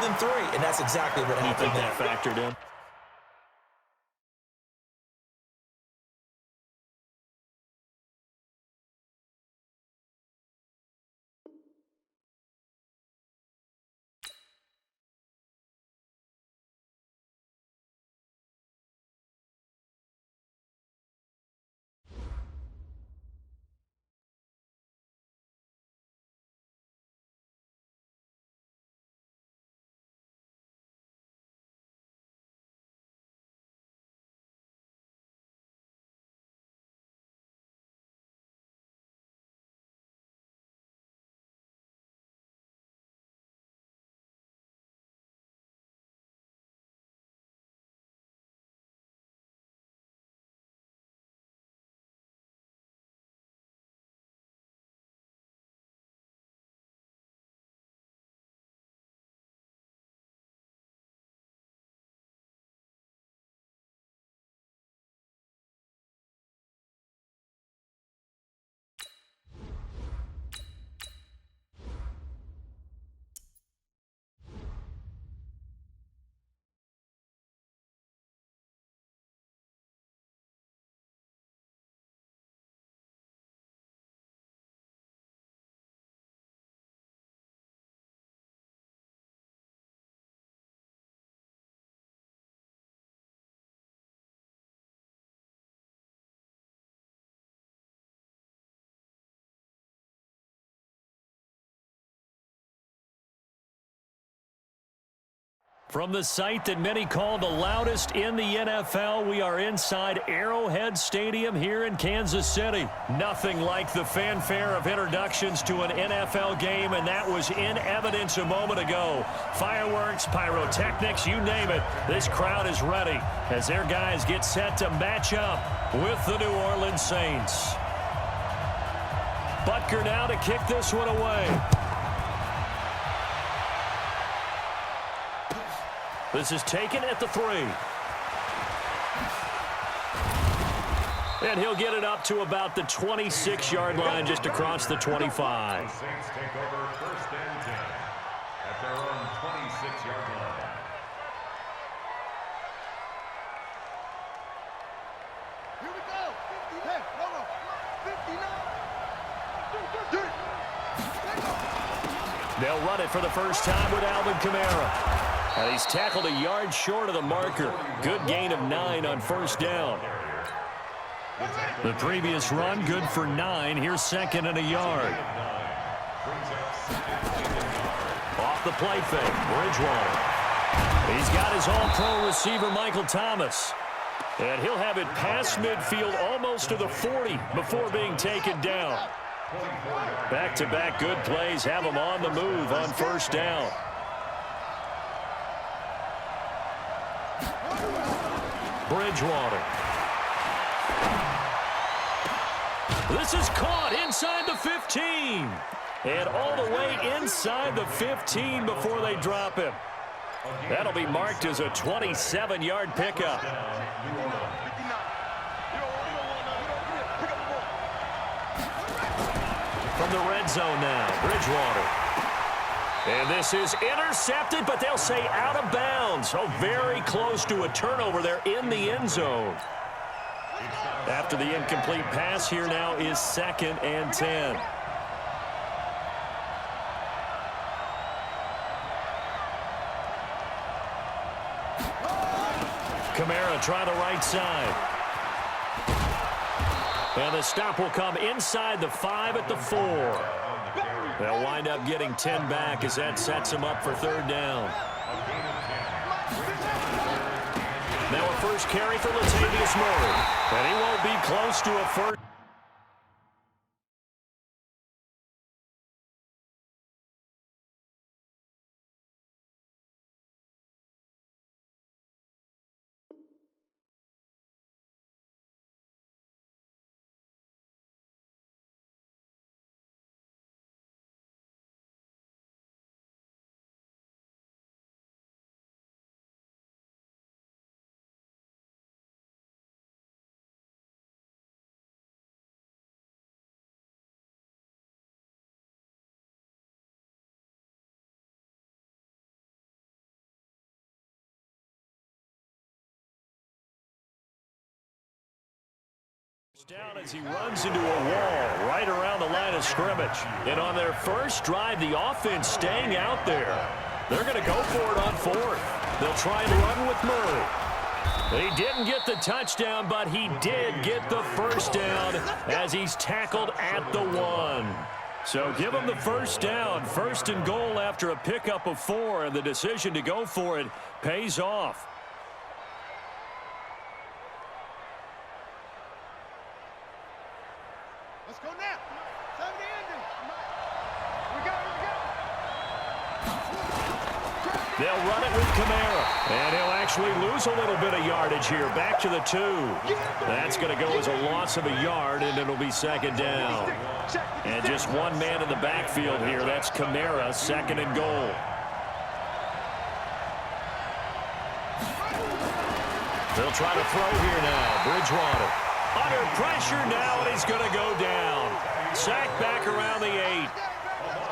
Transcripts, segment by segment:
than 3, and that's exactly what happened think there. that factored in? From the site that many call the loudest in the NFL, we are inside Arrowhead Stadium here in Kansas City. Nothing like the fanfare of introductions to an NFL game, and that was in evidence a moment ago. Fireworks, pyrotechnics, you name it. This crowd is ready as their guys get set to match up with the New Orleans Saints. Butker now to kick this one away. This is taken at the 3. And he'll get it up to about the 26-yard line, just across the 25. The Saints take over 1st and 10 at their own 26-yard line. Here we go. 10, no, 59. They'll run it for the first time with Alvin Kamara. And he's tackled a yard short of the marker. Good gain of 9 on 1st down. The previous run, good for 9. Here's 2nd and a yard. Off the play fake, Bridgewater. He's got his all-pro receiver, Michael Thomas. And he'll have it past midfield almost to the 40 before being taken down. Back-to-back good plays have him on the move on 1st down. Bridgewater. This is caught inside the 15. And all the way inside the 15 before they drop him. That'll be marked as a 27-yard pickup. From the red zone now, Bridgewater. And this is intercepted, but they'll say out of bounds. Oh, very close to a turnover there in the end zone. After the incomplete pass, here now is 2nd and 10. Kamara try the right side. And the stop will come inside the 5 at the 4. They'll wind up getting 10 back as that sets them up for 3rd down. Now a first carry for Latavius Murray. And he won't be close to a first. Down as he runs into a wall right around the line of scrimmage. And on their first drive, the offense staying out there. They're going to go for it on fourth. They'll try and run with Murray. He didn't get the touchdown, but he did get the first down as he's tackled at the 1. So give him the first down, first and goal after a pickup of 4, and the decision to go for it pays off. Let's go now. 70 ending. We go. They'll run it with Kamara, and he'll actually lose a little bit of yardage here. Back to the 2. That's going to go as a loss of a yard, and it'll be second down. And just one man in the backfield here. That's Kamara, second and goal. They'll try to throw here now. Bridgewater under pressure now, and he's going to go down. Sacked back around the 8.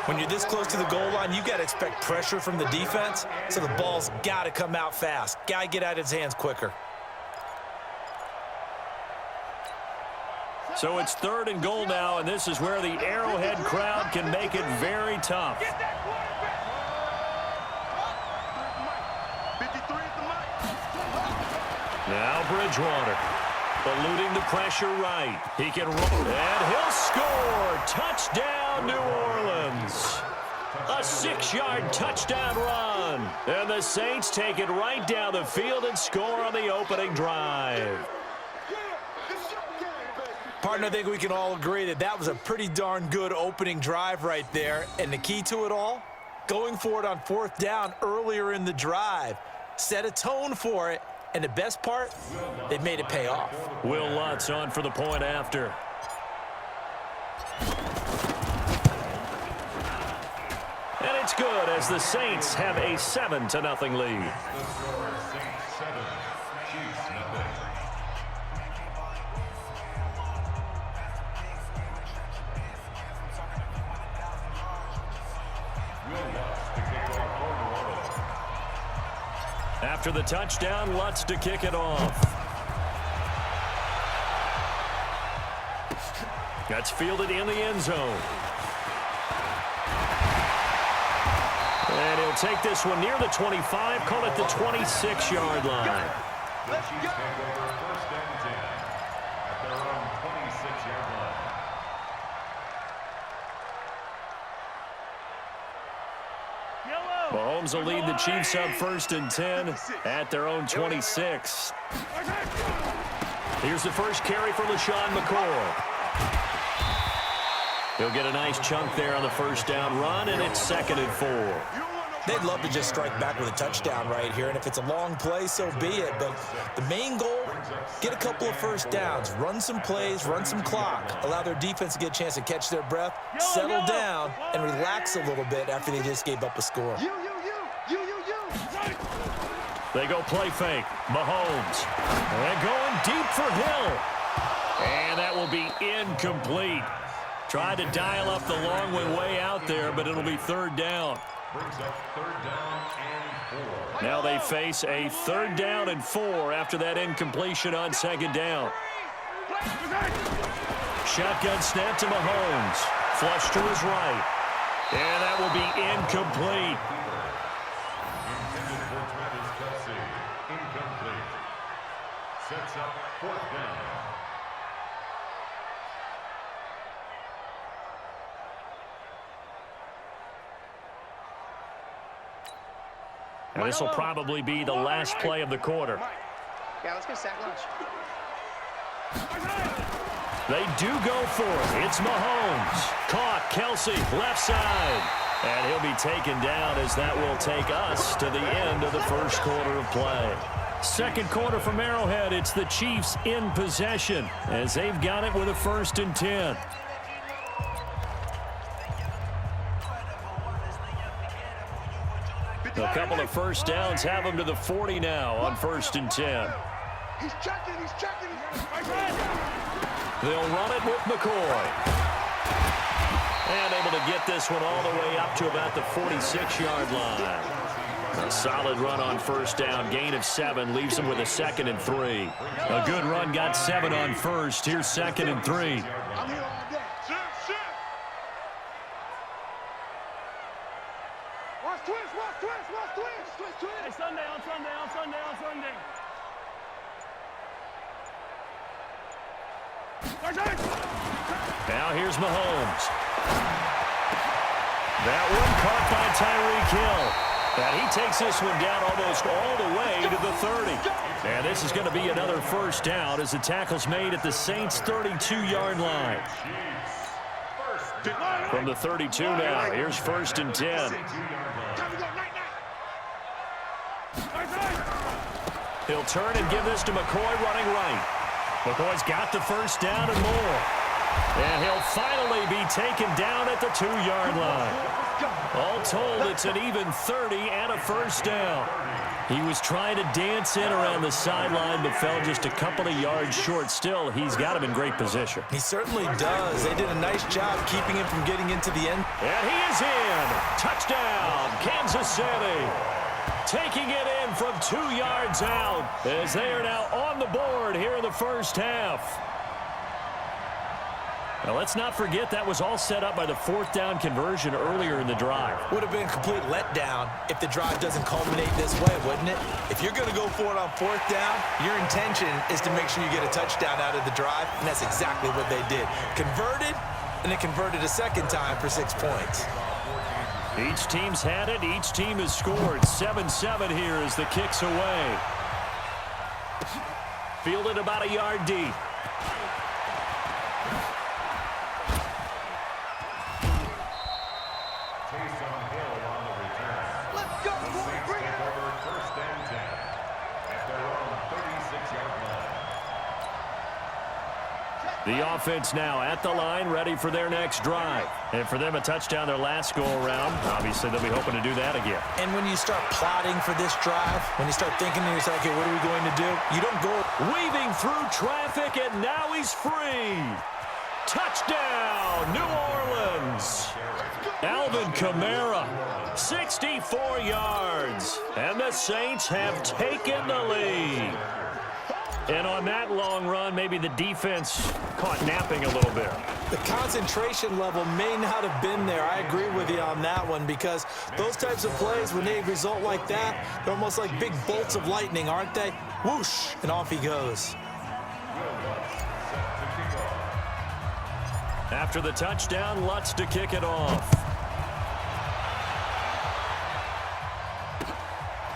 When you're this close to the goal line, you got to expect pressure from the defense, so the ball's got to come out fast. Got to get out of his hands quicker. So it's third and goal now, and this is where the Arrowhead crowd can make it very tough. Now Bridgewater, eluding the pressure right. He can roll, and he'll score. Touchdown, New Orleans. A 6-yard touchdown run. And the Saints take it right down the field and score on the opening drive. Partner, I think we can all agree that that was a pretty darn good opening drive right there. And the key to it all, going for it on fourth down earlier in the drive. Set a tone for it. And the best part, they've made it pay off. Will Lutz on for the point after. And it's good as the Saints have a 7-0 lead. After the touchdown, Lutz to kick it off. That's fielded in the end zone. And he'll take this one near the 25, call it the 26-yard line. Let's go. Mahomes will lead the Chiefs up first and 10 at their own 26. Here's the first carry for LaShawn McCoy. He'll get a nice chunk there on the first down run, and it's second and 4. They'd love to just strike back with a touchdown right here, and if it's a long play, so be it. But the main goal, get a couple of first downs, run some plays, run some clock, allow their defense to get a chance to catch their breath, settle down, and relax a little bit after they just gave up a score. They go play fake. Mahomes. And going deep for Hill. And that will be incomplete. Tried to dial up the long way out there, but it'll be third down. Now they face a 3rd down and 4 after that incompletion on second down. Shotgun snap to Mahomes. Flush to his right. And that will be incomplete. Incomplete. Sets up 4th down. And this will probably be the last play of the quarter. Yeah, let's get sack lunch. They do go for it. It's Mahomes. Caught. Kelsey, left side. And he'll be taken down as that will take us to the end of the first quarter of play. Second quarter from Arrowhead. It's the Chiefs in possession as they've got it with a 1st and 10. A couple of first downs have them to the 40 now on 1st and 10. He's checking. They'll run it with McCoy. And able to get this one all the way up to about the 46-yard line. A solid run on first down. Gain of 7 leaves him with a 2nd and 3. A good run got 7 on first. Here's 2nd and 3. I'm here all day. Shift. Watch twist. Hey, Sunday. Now here's Mahomes. That one caught by Tyreek Hill. And he takes this one down almost all the way to the 30. And this is going to be another first down as the tackle's made at the Saints' 32-yard line. From the 32 now, here's 1st and 10. He'll turn and give this to McCoy running right. McCoy's got the first down and more. And he'll finally be taken down at the 2-yard line. All told, it's an even 30 and a first down. He was trying to dance in around the sideline, but fell just a couple of yards short. Still, he's got him in great position. He certainly does. They did a nice job keeping him from getting into the end. And he is in. Touchdown, Kansas City. Taking it in from 2 yards out as they are now on the board here in the first half. Now, let's not forget that was all set up by the 4th down conversion earlier in the drive. Would have been a complete letdown if the drive doesn't culminate this way, wouldn't it? If you're going to go for it on 4th down, your intention is to make sure you get a touchdown out of the drive, and that's exactly what they did. Converted, and then converted a second time for 6 points. Each team's had it. Each team has scored. 7-7 here as the kick's away. Fielded about a yard deep. Let's go, boy. Bring it on. 1st and 10 at their own 36-yard line. The offense now at the line, ready for their next drive. And for them, a touchdown their last go-around. Obviously, they'll be hoping to do that again. And when you start plotting for this drive, when you start thinking to yourself, okay, what are we going to do? You don't go Weaving through traffic, and now he's free. Touchdown, New Orleans. Alvin Kamara, 64 yards. And the Saints have taken the lead. And on that long run, maybe the defense caught napping a little bit. The concentration level may not have been there. I agree with you on that one because those types of plays, when they result like that, they're almost like big bolts of lightning, aren't they? Whoosh, and off he goes. After the touchdown, Lutz to kick it off.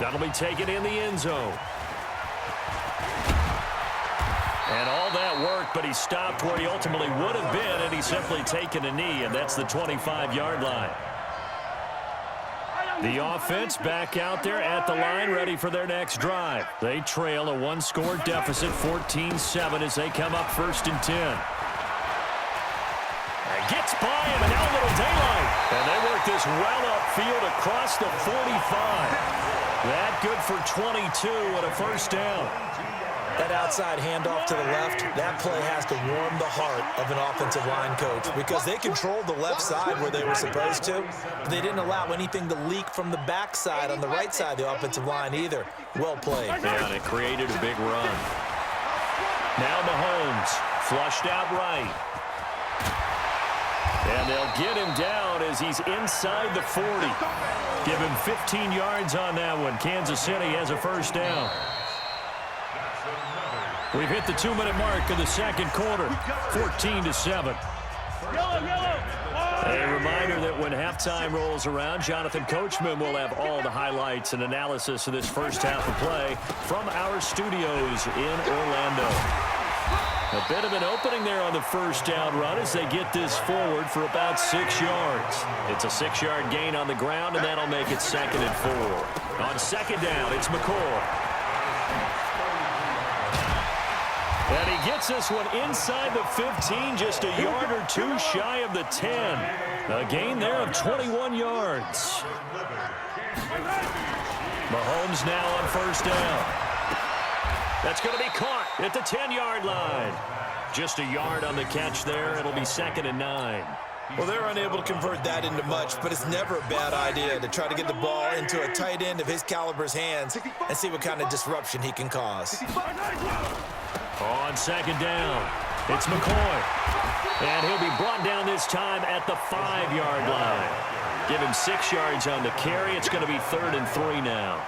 That'll be taken in the end zone. And all that worked, but he stopped where he ultimately would have been, and he's simply taken a knee, and that's the 25-yard line. The offense back out there at the line, ready for their next drive. They trail a 1-score deficit, 14-7, as they come up 1st and 10. Gets by him, and now a little daylight. And they work this well upfield across the 45. That good for 22 and a first down. That outside handoff to the left, that play has to warm the heart of an offensive line coach because they controlled the left side where they were supposed to, but they didn't allow anything to leak from the backside on the right side of the offensive line either. Well played. Yeah, and it created a big run. Now Mahomes, flushed out right. And they'll get him down as he's inside the 40. Give him 15 yards on that one. Kansas City has a first down. We've hit the 2-minute mark of the second quarter, 14-7. A reminder that when halftime rolls around, Jonathan Coachman will have all the highlights and analysis of this first half of play from our studios in Orlando. A bit of an opening there on the first down run as they get this forward for about 6 yards. It's a 6-yard gain on the ground, and that'll make it 2nd and 4. On second down, it's McCoy. And he gets this one inside the 15, just a yard or two shy of the 10. A gain there of 21 yards. Mahomes now on first down. That's going to be caught at the 10-yard line. Just a yard on the catch there. It'll be 2nd and 9. Well, they're unable to convert that into much, but it's never a bad idea to try to get the ball into a tight end of his caliber's hands and see what kind of disruption he can cause. On second down, it's McCoy. And he'll be brought down this time at the 5-yard line. Give him 6 yards on the carry. It's going to be 3rd and 3 now.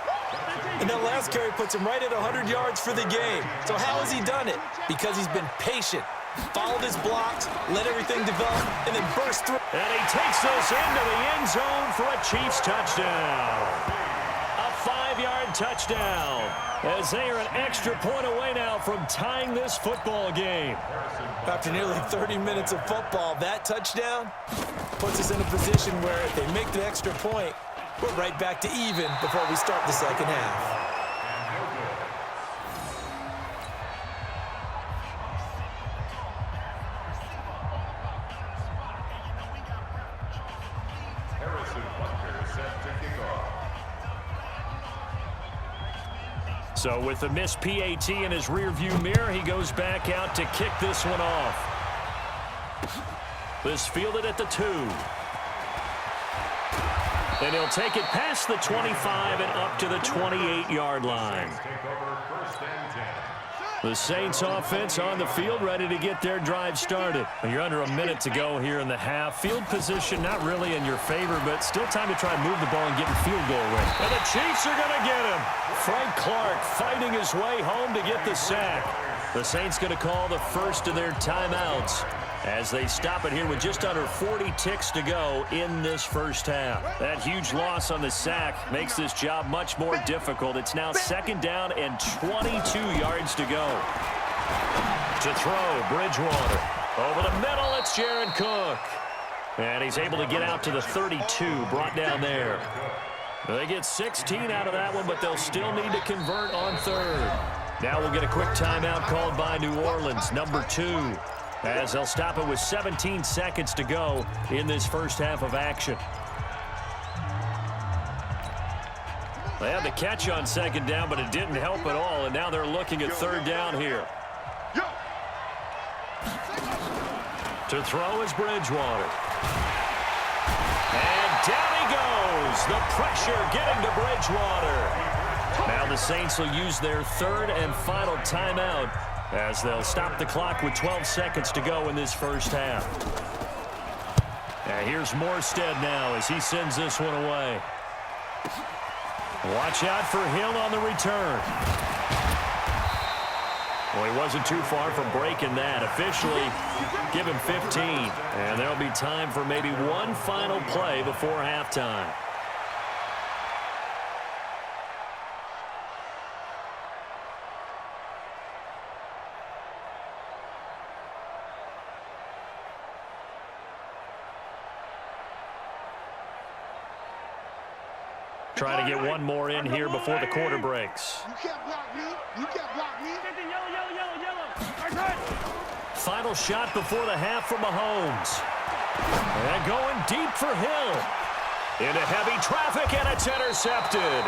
And that last carry puts him right at 100 yards for the game. So how has he done it? Because he's been patient, followed his blocks, let everything develop, and then burst through. And he takes this into the end zone for a Chiefs touchdown. A 5-yard touchdown, as they are an extra point away now from tying this football game. After nearly 30 minutes of football, that touchdown puts us in a position where if they make the extra point, we're right back to even before we start the second half. So with the missed PAT in his rearview mirror, he goes back out to kick this one off. This fielded at the 2. And he'll take it past the 25 and up to the 28-yard line. The Saints offense on the field, ready to get their drive started. You're under a minute to go here in the half. Field position not really in your favor, but still time to try and move the ball and get in field goal range. And the Chiefs are going to get him. Frank Clark fighting his way home to get the sack. The Saints going to call the first of their timeouts as they stop it here with just under 40 ticks to go in this first half. That huge loss on the sack makes this job much more difficult. It's now 2nd down and 22 yards to go. To throw, Bridgewater. Over the middle, it's Jared Cook. And he's able to get out to the 32, brought down there. They get 16 out of that one, but they'll still need to convert on 3rd. Now we'll get a quick timeout called by New Orleans, number 2. As they'll stop it with 17 seconds to go in this first half of action. They had the catch on 2nd down, but it didn't help at all, and now they're looking at 3rd down here. To throw is Bridgewater. And down he goes. The pressure getting to Bridgewater. Now the Saints will use their 3rd and final timeout, as they'll stop the clock with 12 seconds to go in this first half. And here's Morstead now as he sends this one away. Watch out for Hill on the return. Well, he wasn't too far from breaking that. Officially, give him 15. And there'll be time for maybe one final play before halftime. Trying to get one more in here before the quarter breaks. You can't block me. You can't block me. Yellow. Final shot before the half from Mahomes. And going deep for Hill. Into heavy traffic, and it's intercepted.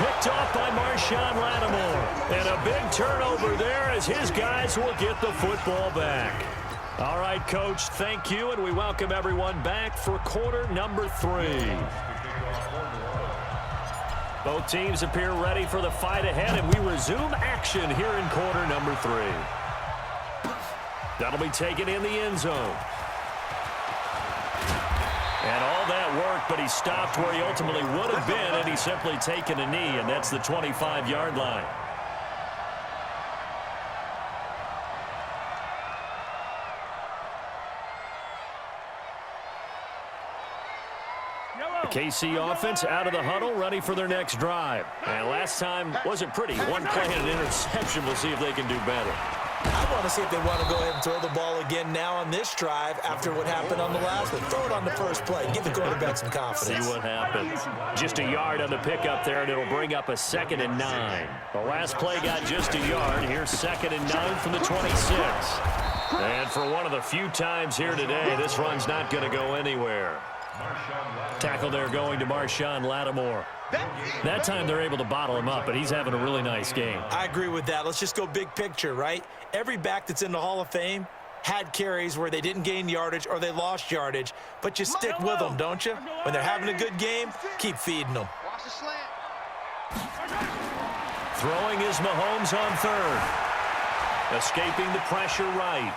Picked off by Marshawn Lattimore. And a big turnover there as his guys will get the football back. All right, Coach, thank you, and we welcome everyone back for quarter number 3. Both teams appear ready for the fight ahead, and we resume action here in quarter number 3. That'll be taken in the end zone. And all that work, but he stopped where he ultimately would have been, and he's simply taken a knee, and that's the 25-yard line. KC offense out of the huddle, ready for their next drive. And last time wasn't pretty. One play and an interception. We'll see if they can do better. I want to see if they want to go ahead and throw the ball again now on this drive after what happened on the last one. Throw it on the first play. Give the quarterback some confidence. See what happens. Just a yard on the pickup there, and it'll bring up a 2nd and 9. The last play got just a yard. Here's 2nd and 9 from the 26. And for one of the few times here today, this run's not going to go anywhere. Tackle there going to Marshawn Lattimore. That time they're able to bottle him up, but he's having a really nice game. I agree with that. Let's just go big picture, right? Every back that's in the Hall of Fame had carries where they didn't gain yardage or they lost yardage, but you stick with them, don't you? When they're having a good game, keep feeding them. Watch the slant. Throwing is Mahomes on third. Escaping the pressure right.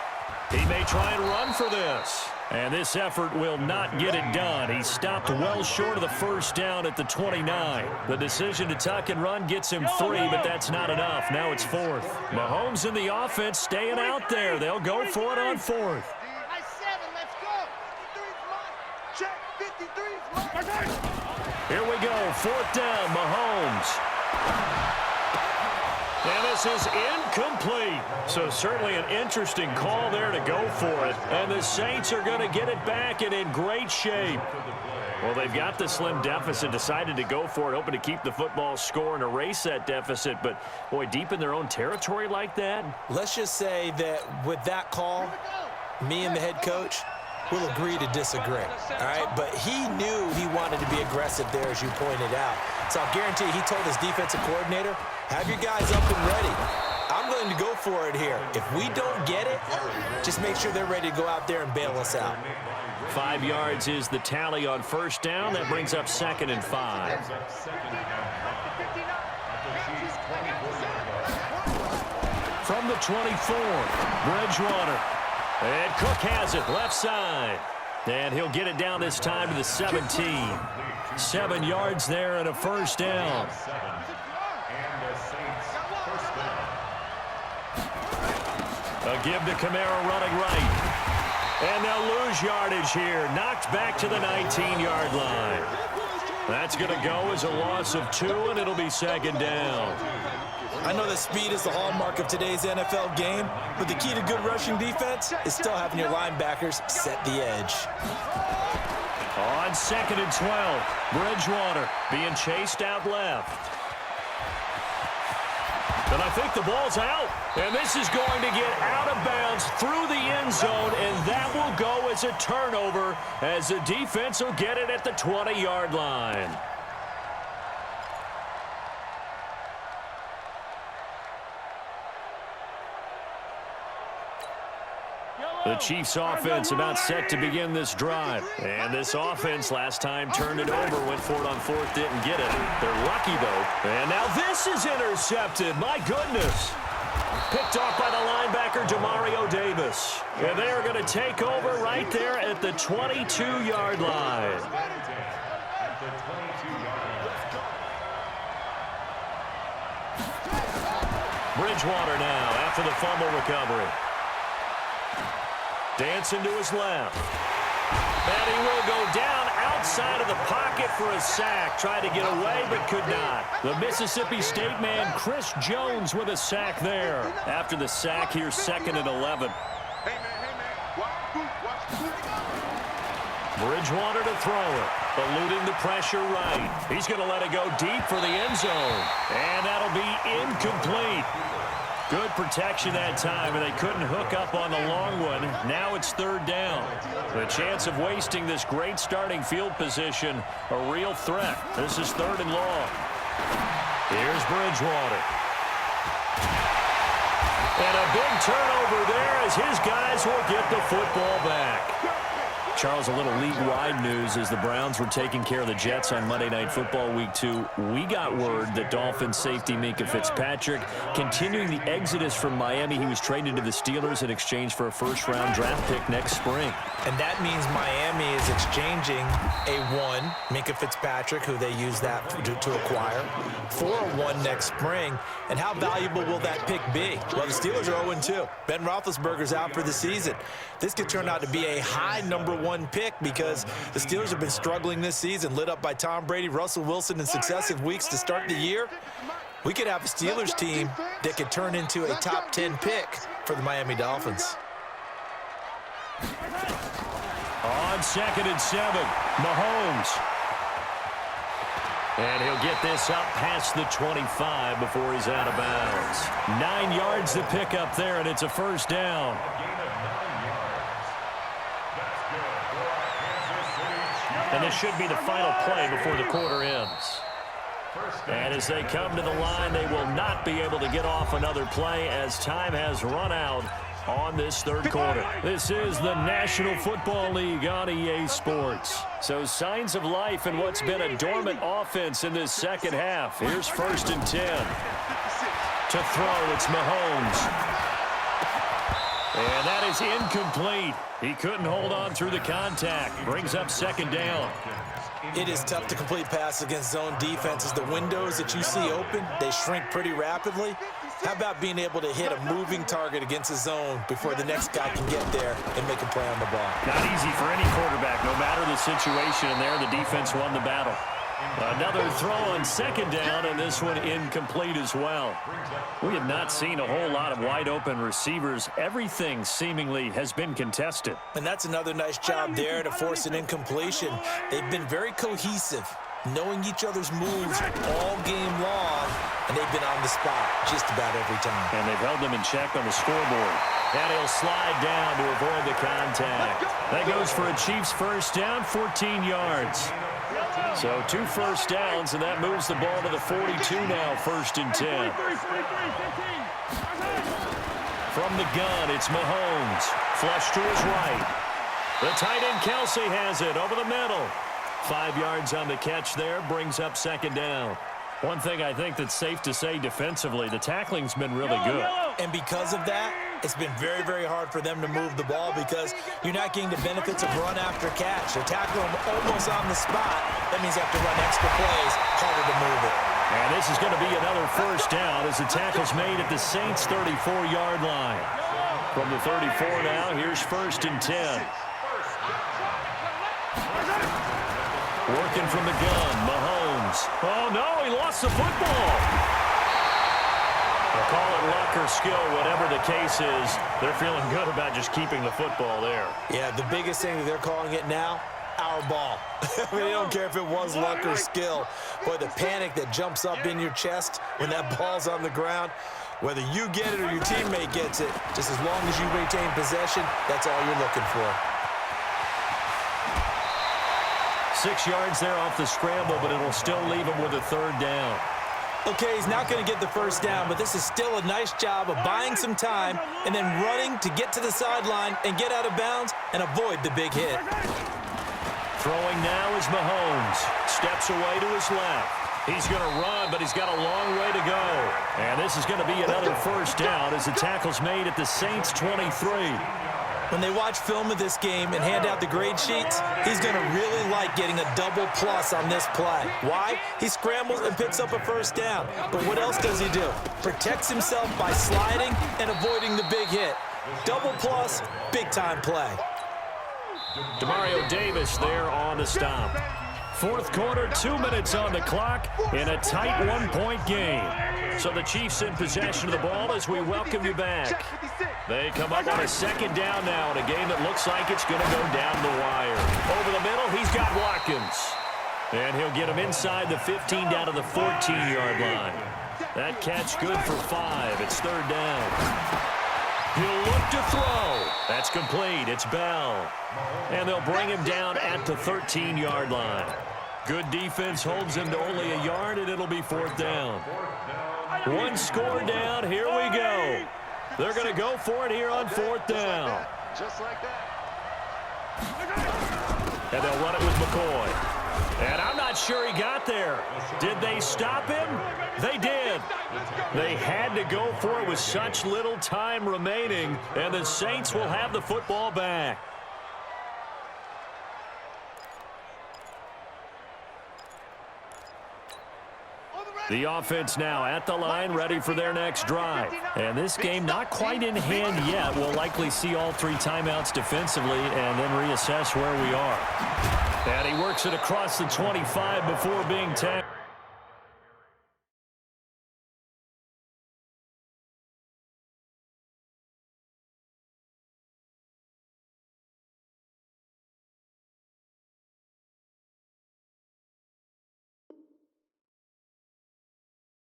He may try and run for this. And this effort will not get it done. He stopped well short of the first down at the 29. The decision to tuck and run gets him 3, but that's not enough. Now it's 4th. Mahomes in the offense staying out there. They'll go for it on 4th. Nice 7, let's go. 53's mine. Check, 53's mine. Here we go, 4th down, Mahomes. And this is incomplete. So certainly an interesting call there to go for it. And the Saints are going to get it back and in great shape. Well, they've got the slim deficit, decided to go for it, hoping to keep the football score and erase that deficit. But, boy, deep in their own territory like that. Let's just say that with that call, me and the head coach will agree to disagree, all right? But he knew he wanted to be aggressive there, as you pointed out. So I'll guarantee he told his defensive coordinator, have your guys up and ready. I'm going to go for it here. If we don't get it, just make sure they're ready to go out there and bail us out. 5 yards is the tally on first down. That brings up 2nd and 5. From the 24, Bridgewater. And Cook has it left side. And he'll get it down this time to the 17. 7 yards there and a first down. A give to Kamara running right. And they'll lose yardage here. Knocked back to the 19-yard line. That's going to go as a loss of 2, and it'll be 2nd down. I know that speed is the hallmark of today's NFL game, but the key to good rushing defense is still having your linebackers set the edge. On 2nd and 12, Bridgewater being chased out left. And I think the ball's out. And this is going to get out of bounds through the end zone, and that will go as a turnover as the defense will get it at the 20-yard line. The Chiefs offense about set to begin this drive. And this offense last time turned it over, went for it on 4th, didn't get it. They're lucky, though. And now this is intercepted. My goodness. Picked off by the linebacker, Demario Davis. And they are going to take over right there at the 22-yard line. Bridgewater now after the fumble recovery. Dancing to his left. And he will go down outside of the pocket for a sack. Tried to get away, but could not. The Mississippi State man, Chris Jones, with a sack there. After the sack, here's 2nd and 11. Bridgewater to throw it. Eluding the pressure right. He's going to let it go deep for the end zone. And that'll be incomplete. Good protection that time, and they couldn't hook up on the long one. Now it's 3rd down. The chance of wasting this great starting field position, a real threat. This is 3rd and long. Here's Bridgewater. And a big turnover there as his guys will get the football back. Charles, a little league-wide news as the Browns were taking care of the Jets on Monday Night Football Week 2. We got word that Dolphins safety Minkah Fitzpatrick continuing the exodus from Miami. He was traded to the Steelers in exchange for a first-round draft pick next spring. And that means Miami is exchanging a 1, Minkah Fitzpatrick, who they use that to acquire, for a 1 next spring. And how valuable will that pick be? Well, the Steelers are 0-2. Ben Roethlisberger's out for the season. This could turn out to be a high number 1 pick because the Steelers have been struggling this season, lit up by Tom Brady, Russell Wilson in successive weeks to start the year. We could have a Steelers team that could turn into a top 10 pick for the Miami Dolphins. On 2nd and 7, Mahomes. And he'll get this up past the 25 before he's out of bounds. 9 yards to pick up there, and it's a first down. And this should be the final play before the quarter ends. And as they come to the line, they will not be able to get off another play as time has run out on this third quarter. This is the National Football League on EA Sports. So signs of life in what's been a dormant offense in this second half. Here's 1st and 10. To throw, it's Mahomes. And that is incomplete. He couldn't hold on through the contact. Brings up 2nd down. It is tough to complete passes against zone defenses. The windows that you see open, they shrink pretty rapidly. How about being able to hit a moving target against a zone before the next guy can get there and make a play on the ball? Not easy for any quarterback, no matter the situation. And there, the defense won the battle. Another throw on 2nd down, and this one incomplete as well. We have not seen a whole lot of wide-open receivers. Everything seemingly has been contested. And that's another nice job there to force an incompletion. They've been very cohesive, knowing each other's moves all game long, and they've been on the spot just about every time. And they've held them in check on the scoreboard. And he'll slide down to avoid the contact. That goes for a Chiefs 1st down, 14 yards. So 2 first downs, and that moves the ball to the 42 now, 1st and 10. From the gun, it's Mahomes. Flush to his right. The tight end Kelsey has it over the middle. 5 yards on the catch there, brings up 2nd down. One thing I think that's safe to say defensively, the tackling's been really good. And because of that, it's been very, very hard for them to move the ball because you're not getting the benefits of run after catch. They're tackling them almost on the spot. That means you have to run extra plays, harder to move it. And this is going to be another 1st down as the tackle's made at the Saints' 34-yard line. From the 34 now, here's 1st and 10. Working from the gun, Mahomes. Oh, no, he lost the football. They'll call it luck or skill, whatever the case is. They're feeling good about just keeping the football there. Yeah, the biggest thing that they're calling it now, our ball. I mean, they don't care if it was luck or skill. Boy, the panic that jumps up in your chest when that ball's on the ground, whether you get it or your teammate gets it, just as long as you retain possession, that's all you're looking for. 6 yards there off the scramble, but it'll still leave him with a 3rd down. Okay, he's not going to get the 1st down, but this is still a nice job of buying some time and then running to get to the sideline and get out of bounds and avoid the big hit. Throwing now is Mahomes. Steps away to his left. He's going to run, but he's got a long way to go. And this is going to be another 1st down as the tackle's made at the Saints' 23. When they watch film of this game and hand out the grade sheets, he's going to really like getting a double plus on this play. Why? He scrambles and picks up a 1st down. But what else does he do? Protects himself by sliding and avoiding the big hit. Double plus, big-time play. Demario Davis there on the stop. 4th quarter, 2 minutes on the clock in a tight 1-point game. So the Chiefs in possession of the ball as we welcome you back. They come up on a 2nd down now in a game that looks like it's going to go down the wire. Over the middle, he's got Watkins. And he'll get him inside the 15 down to the 14-yard line. That catch good for 5. It's 3rd down. He'll look to throw. That's complete. It's Bell. And they'll bring him down at the 13-yard line. Good defense holds him to only a yard, and it'll be 4th down. 1 score down. Here we go. They're going to go for it here on 4th down. Just like that. And they'll run it with McCoy. And I'm not sure he got there. Did they stop him? They did. They had to go for it with such little time remaining, and the Saints will have the football back. The offense now at the line, ready for their next drive. And this game not quite in hand yet. We'll likely see all 3 timeouts defensively and then reassess where we are. And he works it across the 25 before being tackled.